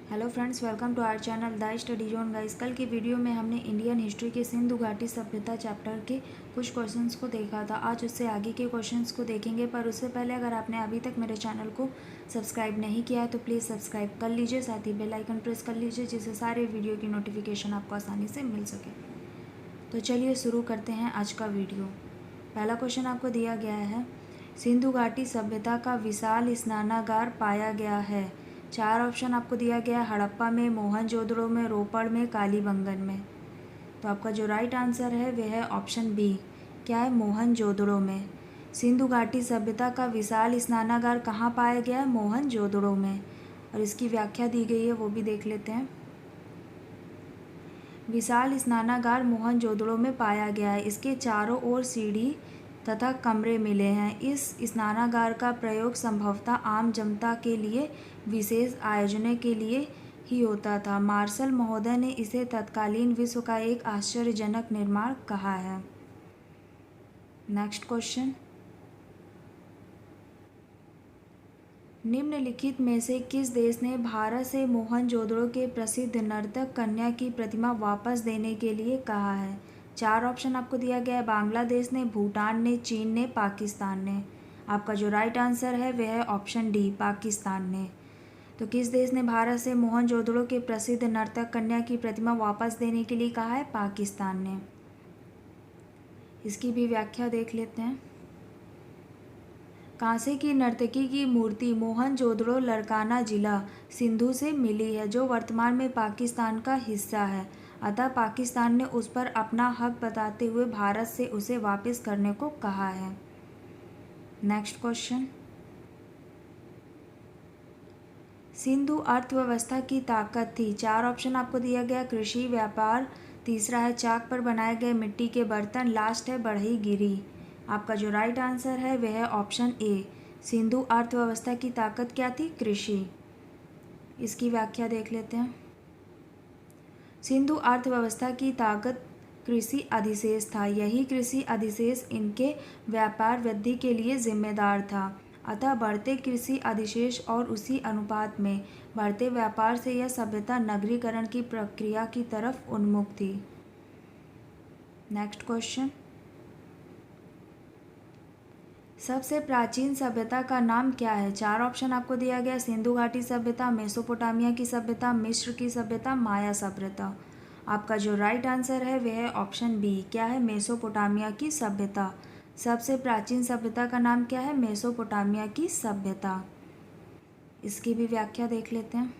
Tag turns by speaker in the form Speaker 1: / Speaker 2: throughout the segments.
Speaker 1: Hello friends, welcome to our channel the study zone guys. कल की video में हमने इंडियन हिस्ट्री के सिंधु घाटी सभ्यता चैप्टर के कुछ क्वेश्चंस को देखा था। आज उससे आगे के क्वेश्चंस को देखेंगे, पर उससे पहले अगर आपने अभी तक मेरे चैनल को सब्सक्राइब नहीं किया है तो प्लीज़ सब्सक्राइब कर लीजिए, साथ ही बेल आइकन प्रेस कर लीजिए जिससे सारे वीडियो की नोटिफिकेशन आपको आसानी से मिल सके। तो चलिए शुरू करते हैं आज का वीडियो। पहला क्वेश्चन आपको दिया गया है, सिंधु घाटी सभ्यता का विशाल स्नानागार पाया गया है। 4 ऑप्शन आपको दिया गया है, हड़प्पा में, मोहनजोदड़ो में, रोपड़ में, कालीबंगन में। तो आपका जो राइट आंसर है वह है ऑप्शन बी। क्या है? मोहनजोदड़ो में। सिंधु घाटी सभ्यता का विशाल स्नानागार कहाँ पाया गया है? मोहनजोदड़ो में। और इसकी व्याख्या दी गई है, वो भी देख लेते हैं। विशाल स्नानागार मोहनजोदड़ो में पाया गया है। इसके चारों ओर सीढ़ी तथा कमरे मिले हैं। इस स्नानागार का प्रयोग संभवतः आम जनता के लिए विशेष आयोजनों के लिए ही होता था। मार्शल महोदय ने इसे तत्कालीन विश्व का एक आश्चर्यजनक निर्माण कहा है। नेक्स्ट क्वेश्चन, निम्नलिखित में से किस देश ने भारत से मोहनजोदड़ो के प्रसिद्ध नर्तक कन्या की प्रतिमा वापस देने के लिए कहा है? 4 ऑप्शन आपको दिया गया है, बांग्लादेश ने, भूटान ने, चीन ने, पाकिस्तान ने। आपका जो राइट आंसर है वह है ऑप्शन डी, पाकिस्तान ने। तो किस देश ने भारत से मोहनजोदड़ो के प्रसिद्ध नर्तक कन्या की प्रतिमा वापस देने के लिए कहा है? पाकिस्तान ने। इसकी भी व्याख्या देख लेते हैं। कांसे की नर्तकी की मूर्ति मोहनजोदड़ो लरकाना जिला सिंधु से मिली है, जो वर्तमान में पाकिस्तान का हिस्सा है। अतः पाकिस्तान ने उस पर अपना हक बताते हुए भारत से उसे वापस करने को कहा है। नेक्स्ट क्वेश्चन, सिंधु अर्थव्यवस्था की ताकत थी। 4 ऑप्शन आपको दिया गया, कृषि, व्यापार, तीसरा है चाक पर बनाए गए मिट्टी के बर्तन, लास्ट है बढ़ईगिरी। आपका जो राइट आंसर है वह है ऑप्शन ए। सिंधु अर्थव्यवस्था की ताकत क्या थी? कृषि। इसकी व्याख्या देख लेते हैं। सिंधु अर्थव्यवस्था की ताकत कृषि अधिशेष था। यही कृषि अधिशेष इनके व्यापार वृद्धि के लिए जिम्मेदार था। अतः बढ़ते कृषि अधिशेष और उसी अनुपात में बढ़ते व्यापार से यह सभ्यता नगरीकरण की प्रक्रिया की तरफ उन्मुख थी। नेक्स्ट क्वेश्चन, सबसे प्राचीन सभ्यता का नाम क्या है? 4 ऑप्शन आपको दिया गया, सिंधु घाटी सभ्यता, मेसोपोटामिया की सभ्यता, मिस्र की सभ्यता, माया सभ्यता। आपका जो राइट आंसर है वह है ऑप्शन बी। क्या है? मेसोपोटामिया की सभ्यता। सबसे प्राचीन सभ्यता का नाम क्या है? मेसोपोटामिया की सभ्यता। इसकी भी व्याख्या देख लेते हैं।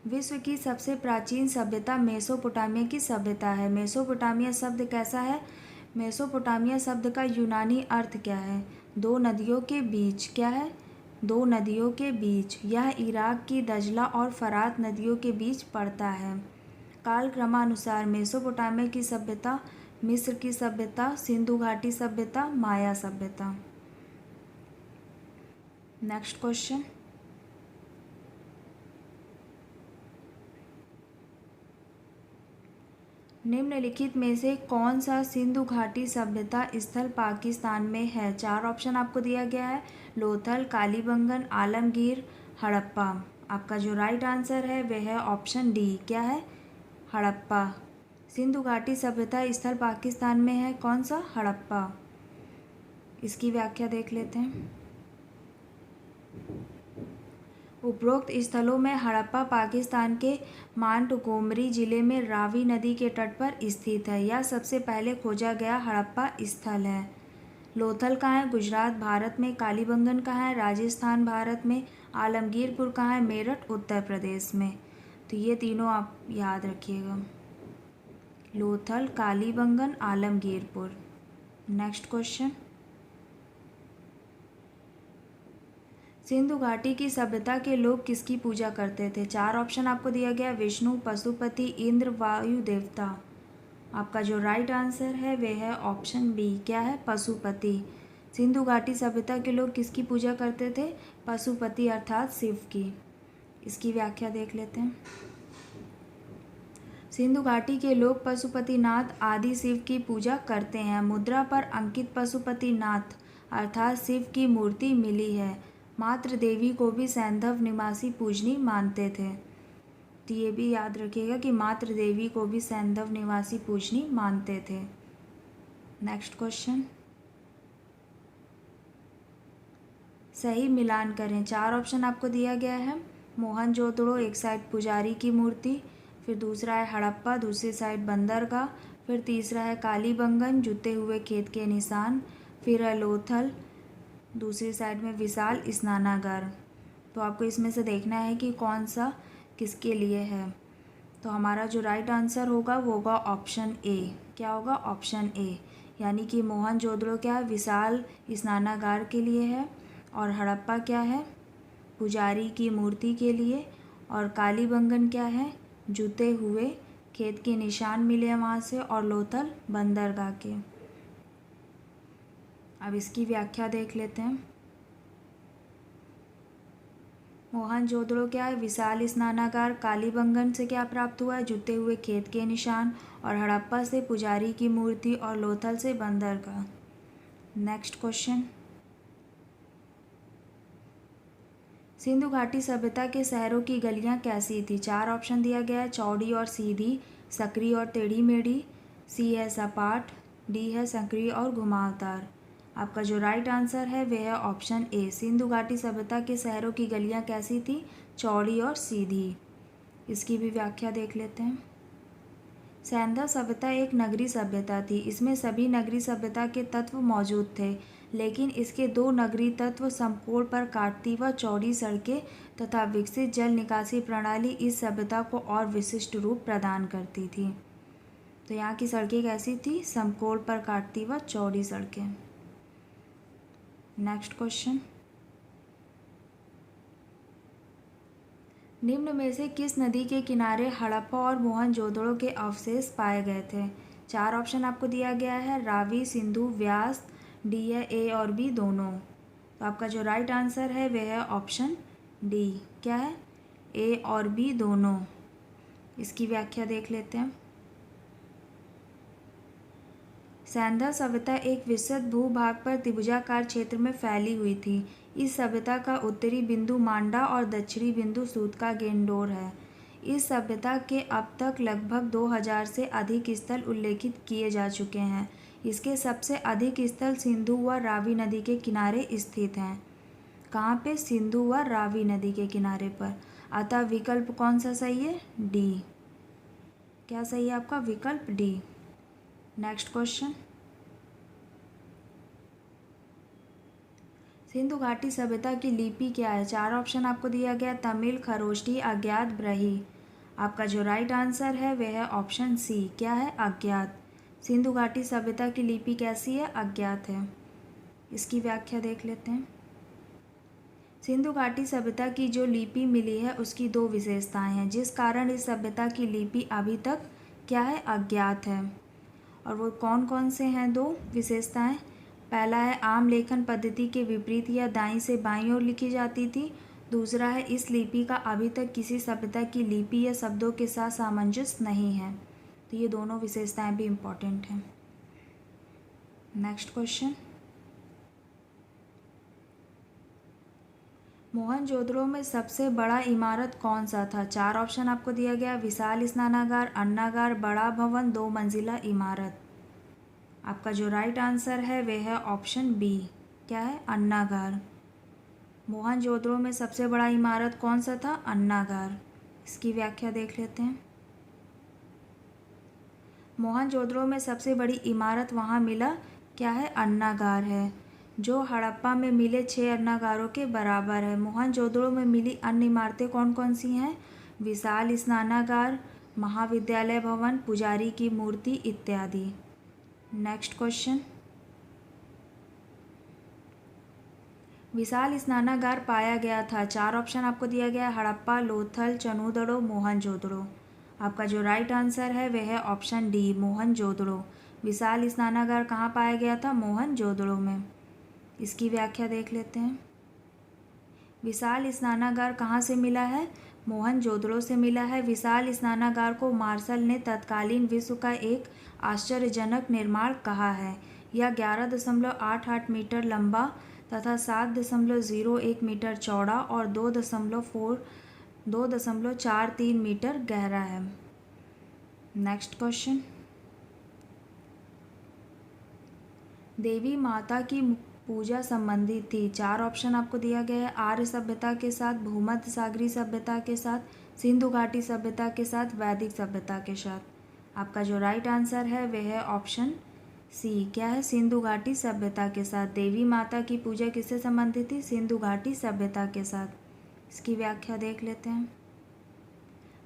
Speaker 1: विश्व की सबसे प्राचीन सभ्यता मेसोपोटामिया की सभ्यता है। मेसोपोटामिया शब्द कैसा है? मेसोपोटामिया शब्द का यूनानी अर्थ क्या है? 2 नदियों के बीच। क्या है? 2 नदियों के बीच। यह इराक की दजला और फरात नदियों के बीच पड़ता है। कालक्रमानुसार मेसोपोटामिया की सभ्यता, मिस्र की सभ्यता, सिंधु घाटी सभ्यता, माया सभ्यता। नेक्स्ट क्वेश्चन, निम्नलिखित में से कौन सा सिंधु घाटी सभ्यता स्थल पाकिस्तान में है? 4 ऑप्शन आपको दिया गया है, लोथल, कालीबंगन, आलमगीर, हड़प्पा। आपका जो राइट आंसर है वह है ऑप्शन डी। क्या है? हड़प्पा। सिंधु घाटी सभ्यता स्थल पाकिस्तान में है कौन सा? हड़प्पा। इसकी व्याख्या देख लेते हैं। उपरोक्त स्थलों में हड़प्पा पाकिस्तान के मांटगोमरी जिले में रावी नदी के तट पर स्थित है। यह सबसे पहले खोजा गया हड़प्पा स्थल है। लोथल कहाँ है? गुजरात भारत में। कालीबंगन कहाँ है? राजस्थान भारत में। आलमगीरपुर कहाँ है? मेरठ उत्तर प्रदेश में। तो ये तीनों आप याद रखिएगा, लोथल, कालीबंगन, आलमगीरपुर। नेक्स्ट क्वेश्चन, सिंधु घाटी की सभ्यता के लोग किसकी पूजा करते थे? 4 ऑप्शन आपको दिया गया, विष्णु, पशुपति, इंद्र, वायु देवता। आपका जो राइट आंसर है वह है ऑप्शन बी। क्या है? पशुपति। सिंधु घाटी सभ्यता के लोग किसकी पूजा करते थे? पशुपति अर्थात शिव की। इसकी व्याख्या देख लेते हैं। सिंधु घाटी के लोग पशुपतिनाथ आदि शिव की पूजा करते हैं। मुद्रा पर अंकित पशुपतिनाथ अर्थात शिव की मूर्ति मिली है। मात्र देवी को भी सैंधव निवासी पूजनी मानते थे। तो ये भी याद रखिएगा कि मात्र देवी को भी सैंधव निवासी पूजनी मानते थे। नेक्स्ट क्वेश्चन, सही मिलान करें। 4 ऑप्शन आपको दिया गया है। मोहनजोदड़ो एक साइड पुजारी की मूर्ति, फिर दूसरा है हड़प्पा, दूसरी साइड बंदरगाह, फिर तीसरा है कालीबंगन जुते हुए खेत के निशान, फिर है लोथल, दूसरी साइड में विशाल स्नानागार। तो आपको इसमें से देखना है कि कौन सा किसके लिए है। तो हमारा जो राइट आंसर होगा वो होगा ऑप्शन ए। क्या होगा? ऑप्शन ए, यानी कि मोहनजोदड़ो क्या है? विशाल स्नानागार के लिए है, और हड़प्पा क्या है? पुजारी की मूर्ति के लिए, और कालीबंगन क्या है? जुते हुए खेत के निशान मिले हैं वहाँ से, और लोथल बंदरगाह के। अब इसकी व्याख्या देख लेते हैं। मोहनजोदड़ो क्या है? विशाल स्नानागार। कालीबंगन से क्या प्राप्त हुआ है? जुते हुए खेत के निशान। और हड़प्पा से पुजारी की मूर्ति, और लोथल से बंदरगाह। नेक्स्ट क्वेश्चन, सिंधु घाटी सभ्यता के शहरों की गलियां कैसी थी? 4 ऑप्शन दिया गया है। चौड़ी और सीधी, सकरी और टेढ़ी मेढ़ी, सी है सपाट, डी है संकरी और घुमावदार। आपका जो राइट आंसर है वह है ऑप्शन ए। सिंधु घाटी सभ्यता के शहरों की गलियां कैसी थी? चौड़ी और सीधी। इसकी भी व्याख्या देख लेते हैं। सैंधव सभ्यता एक नगरीय सभ्यता थी। इसमें सभी नगरीय सभ्यता के तत्व मौजूद थे, लेकिन इसके 2 नगरीय तत्व समकोण पर काटती व चौड़ी सड़कें तथा विकसित जल निकासी प्रणाली इस सभ्यता को और विशिष्ट रूप प्रदान करती थी। तो यहाँ की सड़कें कैसी थी? समकोण पर काटती व चौड़ी सड़कें। नेक्स्ट क्वेश्चन, निम्न में से किस नदी के किनारे हड़प्पा और मोहनजोदड़ो के अवशेष पाए गए थे? 4 ऑप्शन आपको दिया गया है। रावी, सिंधु, व्यास, डी है ए और बी दोनों। तो आपका जो राइट आंसर है वह है ऑप्शन डी। क्या है? ए और बी दोनों। इसकी व्याख्या देख लेते हैं। सैंधव सभ्यता एक विस्तृत भूभाग पर त्रिभुजाकार क्षेत्र में फैली हुई थी। इस सभ्यता का उत्तरी बिंदु मांडा और दक्षिणी बिंदु सूत गेंडोर है। इस सभ्यता के अब तक लगभग 2000 से अधिक स्थल उल्लेखित किए जा चुके हैं। इसके सबसे अधिक स्थल सिंधु व रावी नदी के किनारे स्थित हैं। कहाँ पे? सिंधु व रावी नदी के किनारे पर। अतः विकल्प कौन सा सही है? डी। क्या सही है आपका? विकल्प डी। नेक्स्ट क्वेश्चन, सिंधु घाटी सभ्यता की लिपि क्या है? 4 ऑप्शन आपको दिया गया। तमिल, खरोष्टी, अज्ञात, ब्रही। आपका जो राइट आंसर है वह है ऑप्शन सी। क्या है? अज्ञात। सिंधु घाटी सभ्यता की लिपि कैसी है? अज्ञात है। इसकी व्याख्या देख लेते हैं। सिंधु घाटी सभ्यता की जो लिपि मिली है उसकी 2 विशेषताएं हैं, जिस कारण इस सभ्यता की लिपि अभी तक क्या है? अज्ञात है। और वो कौन कौन से हैं 2 विशेषताएं? पहला है आम लेखन पद्धति के विपरीत या दाईं से बाईं ओर लिखी जाती थी। दूसरा है इस लिपि का अभी तक किसी सभ्यता की लिपि या शब्दों के साथ सामंजस्य नहीं है। तो ये दोनों विशेषताएं भी इम्पॉर्टेंट हैं। नेक्स्ट क्वेश्चन, मोहनजोदड़ो में सबसे बड़ा इमारत कौन सा था? 4 ऑप्शन आपको दिया गया। विशाल स्नानागार, अन्नागार, बड़ा भवन, 2 मंजिला इमारत। आपका जो राइट आंसर है वह है ऑप्शन बी। क्या है? अन्नागार। मोहनजोदड़ो में सबसे बड़ा इमारत कौन सा था? अन्नागार। इसकी व्याख्या देख लेते हैं। मोहनजोदड़ो में सबसे बड़ी इमारत वहाँ मिला क्या है? अन्नागार है, जो हड़प्पा में मिले 6 अन्नागारों के बराबर है। मोहनजोदड़ो में मिली अन्य इमारतें कौन कौन सी हैं? विशाल स्नानागार, महाविद्यालय भवन, पुजारी की मूर्ति इत्यादि। नेक्स्ट क्वेश्चन, विशाल स्नानागार पाया गया था। 4 ऑप्शन आपको दिया गया। हड़प्पा, लोथल, चनूदड़ो, मोहनजोदड़ो। आपका जो राइट आंसर है वह है ऑप्शन डी, मोहनजोदड़ो। विशाल स्नानागार कहाँ पाया गया था? मोहनजोदड़ो में। इसकी व्याख्या देख लेते हैं। विशाल स्नानागार कहाँ से मिला है? मोहनजोदड़ो से मिला है। विशाल स्नानागार को मार्शल ने तत्कालीन विश्व का एक आश्चर्यजनक निर्माण कहा है। यह 11.88 मीटर लंबा तथा 7.01 मीटर चौड़ा और 2.43 मीटर गहरा है। नेक्स्ट क्वेश्चन, देवी माता की पूजा संबंधित थी। 4 ऑप्शन आपको दिया गया है। आर्य सभ्यता के साथ, भूमध्य सागरीय सभ्यता के साथ, सिंधु घाटी सभ्यता के साथ, वैदिक सभ्यता के साथ। आपका जो राइट आंसर है वह है ऑप्शन सी। क्या है? सिंधु घाटी सभ्यता के साथ। देवी माता की पूजा किससे संबंधित थी? सिंधु घाटी सभ्यता के साथ। इसकी व्याख्या देख लेते हैं।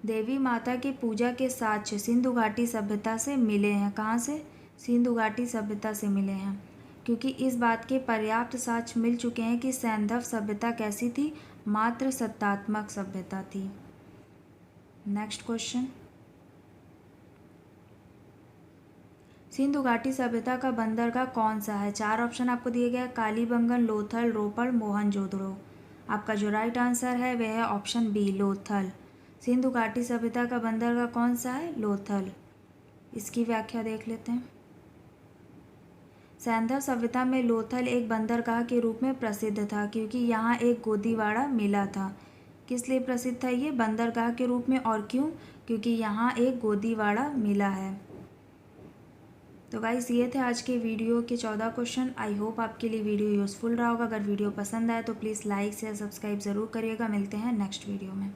Speaker 1: देवी माता की पूजा के साक्ष्य सिंधु घाटी सभ्यता से मिले हैं। कहाँ से? सिंधु घाटी सभ्यता से मिले हैं, क्योंकि इस बात के पर्याप्त साक्ष्य मिल चुके हैं कि सैंधव सभ्यता कैसी थी? मात्र सत्तात्मक सभ्यता थी। नेक्स्ट क्वेश्चन, सिंधु घाटी सभ्यता का बंदरगाह कौन सा है? 4 ऑप्शन आपको दिए गए। कालीबंगन, लोथल, रोपड़, मोहनजोदड़ो। आपका जो राइट आंसर है वह है ऑप्शन बी, लोथल। सिंधु घाटी सभ्यता का बंदरगाह कौन सा है? लोथल। इसकी व्याख्या देख लेते हैं। सैंधव सभ्यता में लोथल एक बंदरगाह के रूप में प्रसिद्ध था, क्योंकि यहाँ एक गोदीवाड़ा मिला था। किस लिए प्रसिद्ध था ये? बंदरगाह के रूप में। और क्यों? क्योंकि यहाँ एक गोदीवाड़ा मिला है। तो गाइस, ये थे आज के वीडियो के 14 क्वेश्चन। आई होप आपके लिए वीडियो यूज़फुल रहा होगा। अगर वीडियो पसंद आए तो प्लीज़ लाइक शेयर सब्सक्राइब ज़रूर करिएगा। मिलते हैं नेक्स्ट वीडियो में।